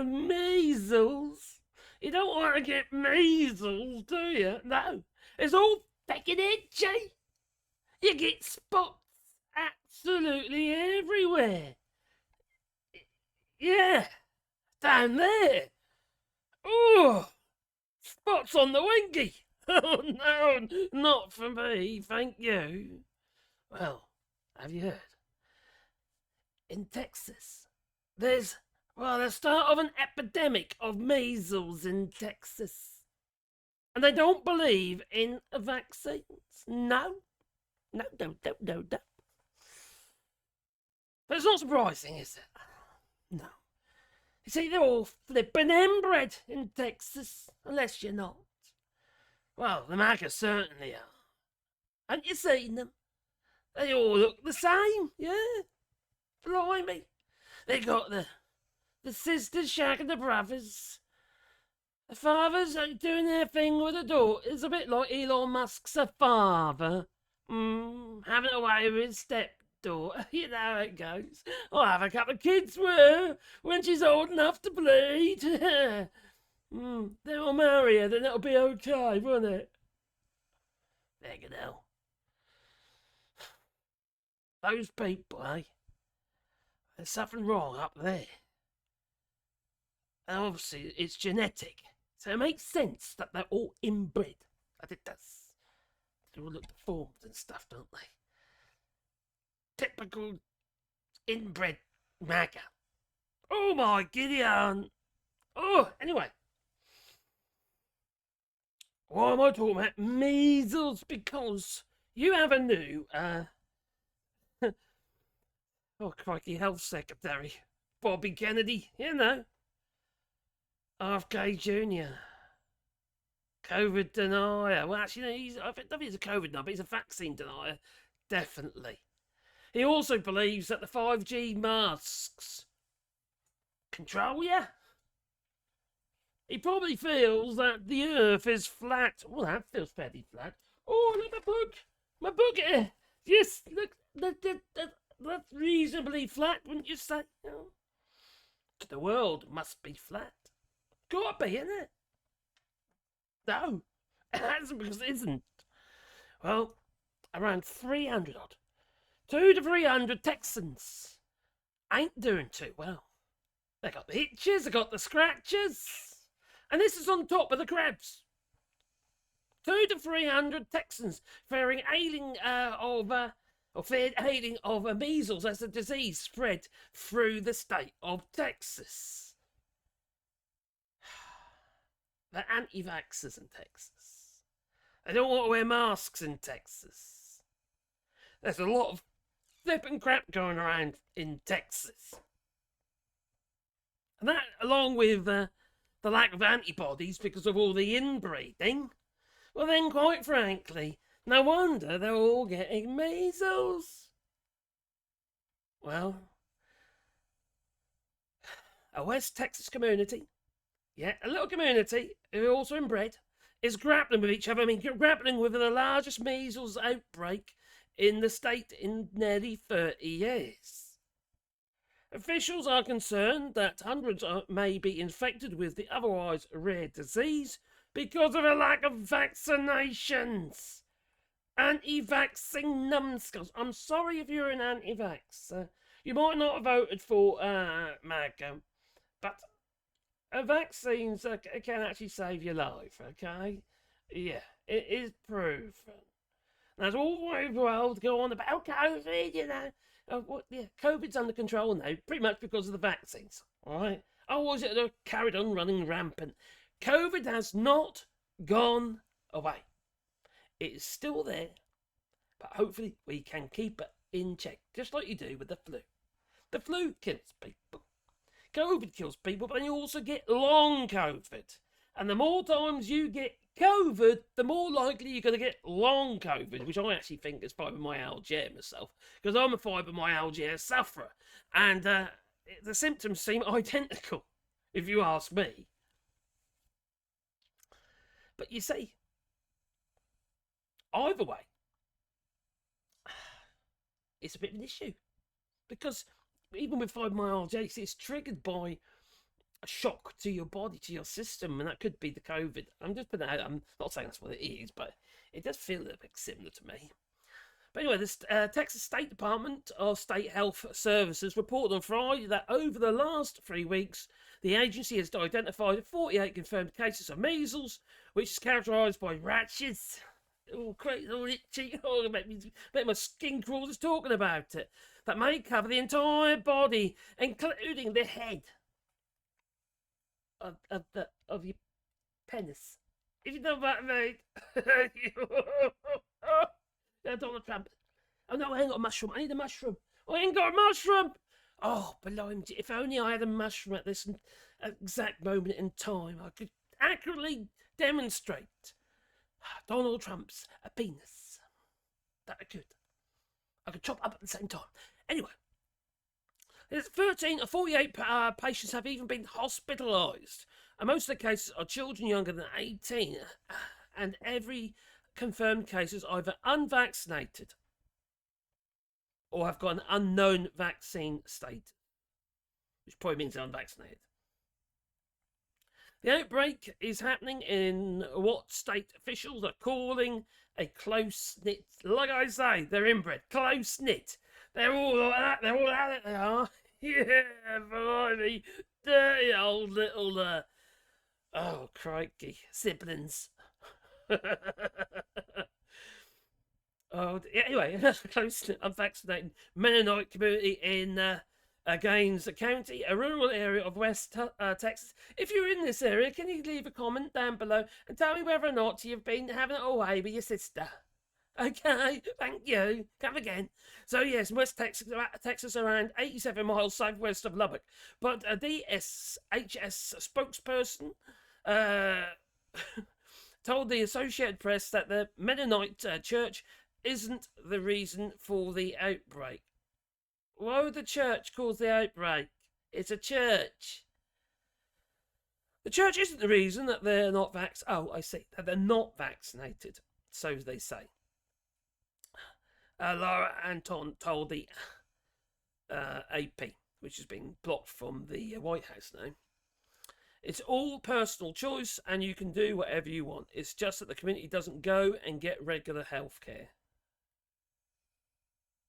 Measles? You don't want to get measles, do you? No. It's all fucking itchy. You get spots absolutely everywhere. Yeah, down there. Oh, spots on the winky. Oh, no, not for me, thank you. Well, have you heard? In Texas, there's, the start of an epidemic of measles in Texas. And they don't believe in vaccines. No. No, no, no, no, no. But it's not surprising, is it? No. You see, they're all flippin' inbred in Texas, unless you're not. Well, the MAGA certainly are. Haven't you seen them? They all look the same, yeah. Blimey. They got the sisters shagging the brothers. The fathers are doing their thing with the daughters, a bit like Elon Musk's father. Having a way with his stepdaughter. You know how it goes. I'll have a couple of kids with her when she's old enough to bleed. Then I'll marry her, then it'll be okay, won't it? There hell. Those people, eh? There's something wrong up there. And obviously, it's genetic. So it makes sense that they're all inbred. That it does. They all look deformed and stuff, don't they? Typical inbred MAGA. Oh my Gideon. Oh, anyway. Why am I talking about measles? Because you have a new, oh crikey, health secretary, Bobby Kennedy, you know. RFK Jr. COVID denier. Well, actually, I don't think he's a COVID denier, but he's a vaccine denier. Definitely. He also believes that the 5G masks control you. He probably feels that the Earth is flat. Well, that feels fairly flat. Oh, look, my book. My book. Yes, look, that's reasonably flat, wouldn't you say? The world must be flat. Gotta be, isn't it? No, it hasn't because it isn't. Well, around 300 odd. 200 to 300 Texans ain't doing too well. They got the itches, they got the scratches. And this is on top of the crabs. 200 to 300 Texans fearing ailing of measles as the disease spread through the state of Texas. They're anti-vaxxers in Texas. They don't want to wear masks in Texas. There's a lot of flipping crap going around in Texas. And that, along with the lack of antibodies because of all the inbreeding, well then, quite frankly, no wonder they're all getting measles. Well, a West Texas community, a little community who are also inbred, is grappling with each other. I mean, grappling with the largest measles outbreak in the state in nearly 30 years. Officials are concerned that hundreds may be infected with the otherwise rare disease because of a lack of vaccinations. Anti-vaccine numbskulls. I'm sorry if you're an anti-vax. You might not have voted for MAGA, but vaccines can actually save your life, okay? Yeah, it is proven. That's all very well to go on about COVID, you know. COVID's under control now, pretty much because of the vaccines, all right? Otherwise, it would have carried on running rampant. COVID has not gone away. It is still there, but hopefully we can keep it in check, just like you do with the flu. The flu kills people. COVID kills people, but you also get long COVID. And the more times you get COVID, the more likely you're going to get long COVID, which I actually think is fibromyalgia myself, because I'm a fibromyalgia sufferer. And the symptoms seem identical, if you ask me. But you see, either way, it's a bit of an issue. Because even with fibromyalgia, it's triggered by a shock to your body, to your system, and that could be the COVID. I'm just putting it out. I'm not saying that's what it is, but it does feel a little bit similar to me. But anyway, the Texas State Department of State Health Services reported on Friday that over the last 3 weeks, the agency has identified 48 confirmed cases of measles, which is characterised by rashes. Oh, crazy, all itchy. Oh, make my skin crawl just talking about it. That may cover the entire body, including the head of your penis. If you know what I mean. Donald Trump. Oh no, I ain't got a mushroom. I need a mushroom. I ain't got a mushroom. Oh, blimey. If only I had a mushroom at this exact moment in time, I could accurately demonstrate Donald Trump's penis. That I could. I could chop up at the same time. Anyway, there's 13 or 48 patients have even been hospitalised. And most of the cases are children younger than 18. And every confirmed case is either unvaccinated or have got an unknown vaccine state, which probably means they're unvaccinated. The outbreak is happening in what state officials are calling a close-knit, like I say, they're inbred, close-knit. They're all like that, they're all at it, they are. Yeah, blimey, dirty old little, oh, crikey, siblings. Oh, anyway, that's a close unvaccinated Mennonite community in Gaines County, a rural area of West Texas. If you're in this area, can you leave a comment down below and tell me whether or not you've been having it away with your sister? Okay, thank you. Come again. So yes, West Texas, around 87 miles southwest of Lubbock. But a DSHS spokesperson told the Associated Press that the Mennonite church isn't the reason for the outbreak. Why would the church cause the outbreak? It's a church. The church isn't the reason that they're not Oh, I see. That they're not vaccinated, so they say. Laura Anton told the AP, which has been blocked from the White House now. It's all personal choice, and you can do whatever you want. It's just that the community doesn't go and get regular health care.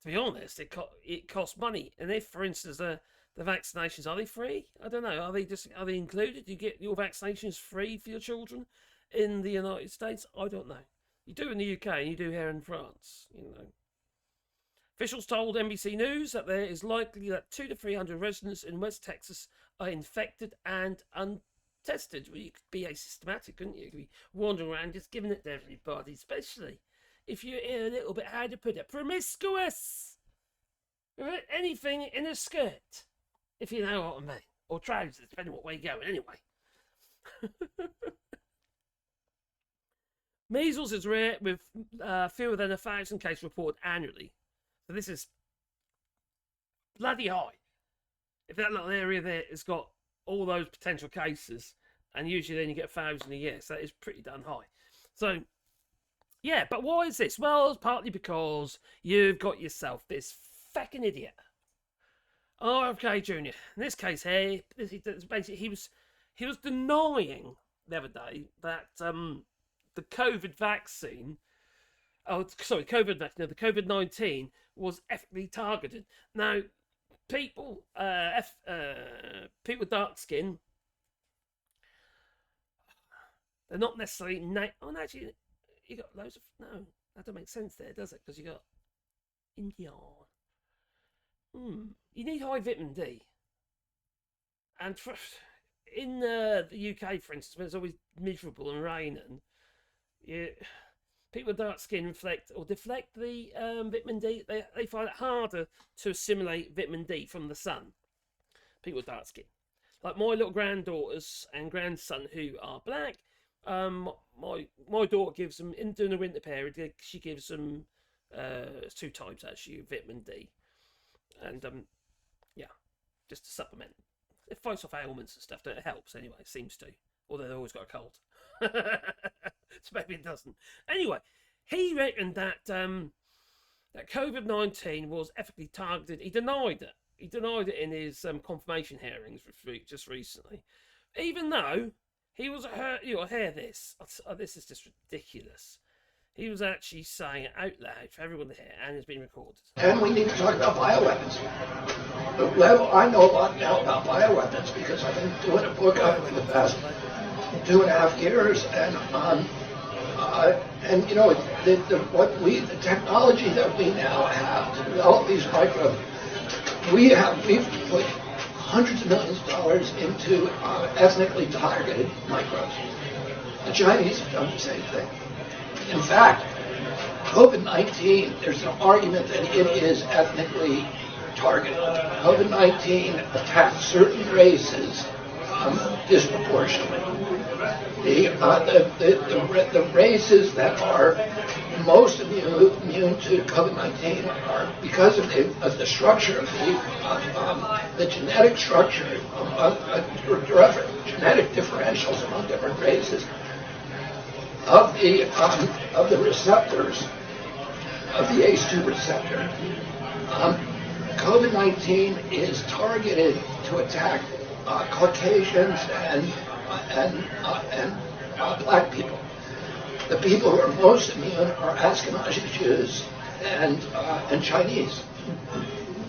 To be honest, it costs money. And if, for instance, the vaccinations, are they free? I don't know. Are they included? Do you get your vaccinations free for your children in the United States? I don't know. You do in the UK and you do here in France, you know. Officials told NBC News that there is likely that 200 to 300 residents in West Texas are infected and untested. Well, you could be asymptomatic, couldn't you? You could be wandering around just giving it to everybody, especially if you're a little bit, how to put it, promiscuous. Anything in a skirt, if you know what I mean. Or trousers, depending what way you're going, anyway. Measles is rare, with fewer than 1,000 cases reported annually. So this is bloody high. If that little area there has got all those potential cases, and usually then you get 1,000 a year, so that is pretty darn high. So, yeah, but why is this? Well, it's partly because you've got yourself this fucking idiot, RFK Jr. In this case here, basically he was denying the other day that the COVID vaccine. Oh, sorry, COVID vaccine. No, the COVID-19 was ethically targeted. Now, people with dark skin, they're not necessarily. Oh, no, actually, you got loads of. No, that doesn't make sense there, does it? Because you got India. You need high vitamin D, and in the UK, for instance, when it's always miserable and raining, people with dark skin deflect the vitamin D. They find it harder to assimilate vitamin D from the sun. People with dark skin, like my little granddaughters and grandson who are black. My daughter gives them during the winter period. She gives them 2 times actually vitamin D, and yeah, just to supplement. It fights off ailments and stuff. It helps anyway. It seems to. Although they've always got a cold. So maybe it doesn't. Anyway, he reckoned that that COVID-19 was ethically targeted. He denied it. He denied it in his confirmation hearings just recently. Even though he was hurt, you'll hear this. This is just ridiculous. He was actually saying it out loud for everyone to hear, and it's been recorded. And we need to talk about bioweapons. Well, I know a lot now about bioweapons because I've been doing a book on it for the past 2.5 years, and you know, the technology that we now have to develop these microbes, we've put hundreds of millions of dollars into ethnically targeted microbes. The Chinese have done the same thing. In fact, COVID-19, there's an argument that it is ethnically targeted. COVID-19 attacks certain races disproportionately. The races that are most immune to COVID-19 are because of the structure of the genetic structure, genetic differentials among different races of the receptors of the ACE2 receptor. COVID-19 is targeted to attack Caucasians and black people. The people who are most immune are Ashkenazi Jews and Chinese.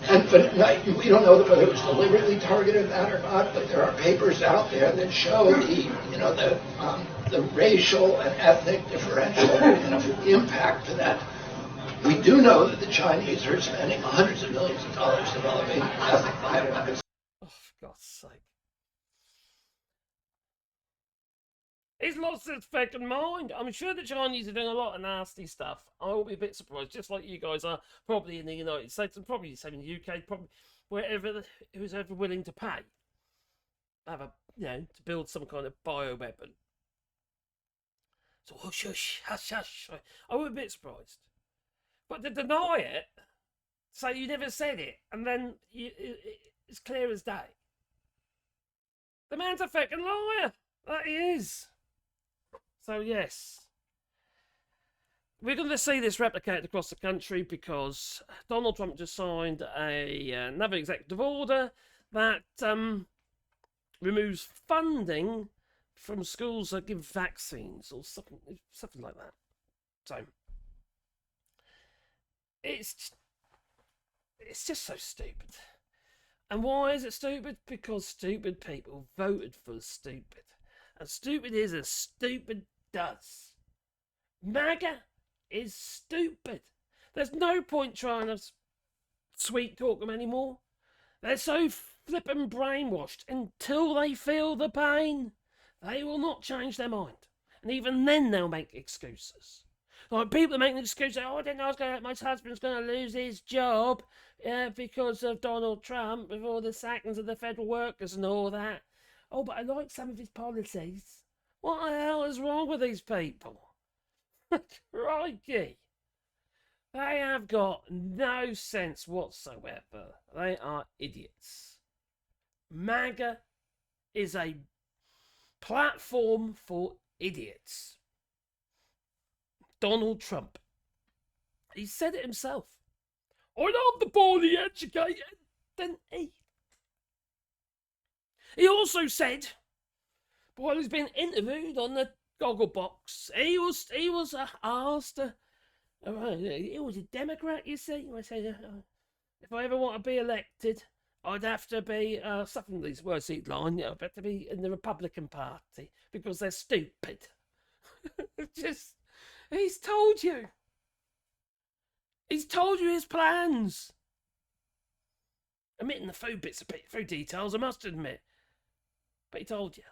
But we don't know whether it was deliberately targeted that or not. But there are papers out there that show the racial and ethnic differential impact to that. We do know that the Chinese are spending hundreds of millions of dollars developing ethnic bioweapons. Oh, for God's sake. He's lost his fucking mind. I'm sure the Chinese are doing a lot of nasty stuff. I will be a bit surprised, just like you guys are, probably in the United States and probably the same in the UK, probably wherever who's ever willing to pay. To build some kind of bioweapon. So hush, hush, hush, hush. I was a bit surprised. But to deny it, say you never said it, and then it's clear as day. The man's a fucking liar. That he is. So yes, we're going to see this replicated across the country because Donald Trump just signed another executive order that removes funding from schools that give vaccines or something like that. So it's just so stupid. And why is it stupid? Because stupid people voted for stupid. And stupid is as stupid does. MAGA is stupid. There's no point trying to sweet talk them anymore. They're so flippin' brainwashed until they feel the pain. They will not change their mind. And even then they'll make excuses. Like people that make an excuse, oh, I didn't know my husband's going to lose his job because of Donald Trump, with all the sackings of the federal workers and all that. Oh, but I like some of his policies. What the hell is wrong with these people? Crikey. They have got no sense whatsoever. They are idiots. MAGA is a platform for idiots. Donald Trump. He said it himself. I love the poorly educated, didn't he? He also said, while he's been interviewed on the Gogglebox, he was asked, he was a Democrat, you see. I said, if I ever want to be elected, I'd have to be, something of these words he'd line, I'd have to be in the Republican Party, because they're stupid. He's told you. He's told you his plans. Omitting the few details, I must admit. But he told you.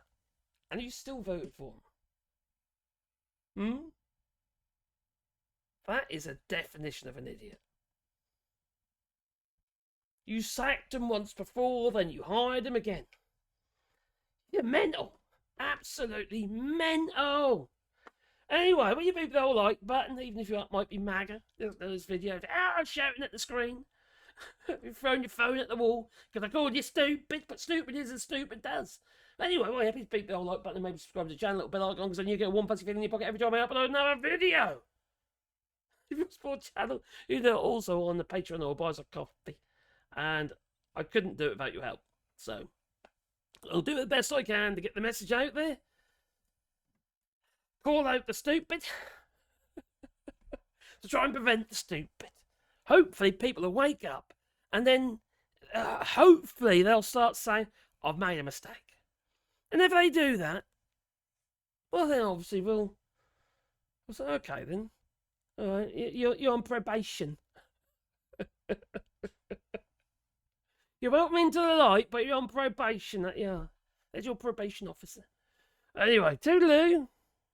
And you still voted for him. That is a definition of an idiot. You sacked him once before, then you hired him again. You're mental. Absolutely mental. Anyway, will you beat the whole like button, even if you might be MAGA? There's videos shouting at the screen. You've thrown your phone at the wall because I called you stupid, but stupid is as stupid does. Anyway, well, happy to beat the whole like button and maybe subscribe to the channel, little bell icon, because then you get one fuzzy feeling in your pocket every time I upload another video. If you support the channel, you do it also on the Patreon or buy us a coffee. And I couldn't do it without your help. So I'll do the best I can to get the message out there. Call out the stupid. To try and prevent the stupid. Hopefully people will wake up, and then hopefully they'll start saying, I've made a mistake. And if they do that, well then obviously we'll say, okay then. Alright, you're on probation. You're welcome into the light, but you're on probation. Yeah, there's your probation officer. Anyway, toodaloo.